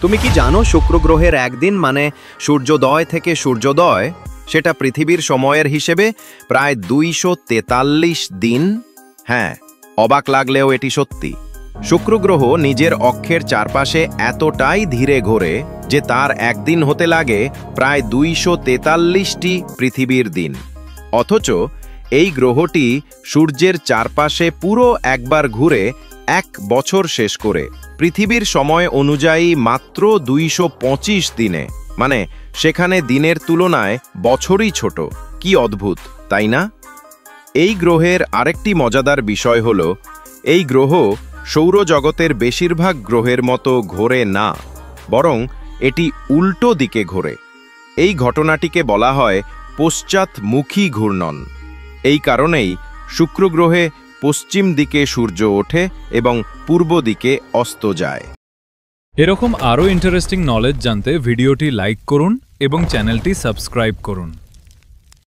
তুমি কি জানো শুক্র গ্রহের একদিন মানে সূর্যোদয় থেকে সূর্যোদয় সেটা পৃথিবীর সময়ের হিসেবে প্রায় 243 দিন? হ্যাঁ, অবাক লাগলেও এটি সত্যি। শুক্র গ্রহ নিজের অক্ষের চারপাশে এতটাই ধীরে ঘোরে যে তার একদিন হতে লাগে প্রায় 243টি পৃথিবীর দিন। অথচ এই গ্রহটি সূর্যের চারপাশে পুরো একবার ঘুরে 1 বছর শেষ করে পৃথিবীর সময় অনুযায়ী মাত্র 225 দিনে, মানে সেখানে দিনের তুলনায় বছরই ছোট। কি অদ্ভুত, তাই না? এই গ্রহের আরেকটি মজাদার বিষয় হলো, এই গ্রহ সৌরজগতের বেশিরভাগ গ্রহের মতো ঘোরে না, বরং এটি উল্টো দিকে ঘোরে। এই ঘটনাটিকে বলা হয় পশ্চাৎমুখী ঘূর্ণন। এই কারণেই শুক্র গ্রহে পশ্চিম দিকে সূর্য ওঠে এবং পূর্ব দিকে অস্ত যায়। এরকম আরও ইন্টারেস্টিং নলেজ জানতে ভিডিওটি লাইক করুন এবং চ্যানেলটি সাবস্ক্রাইব করুন।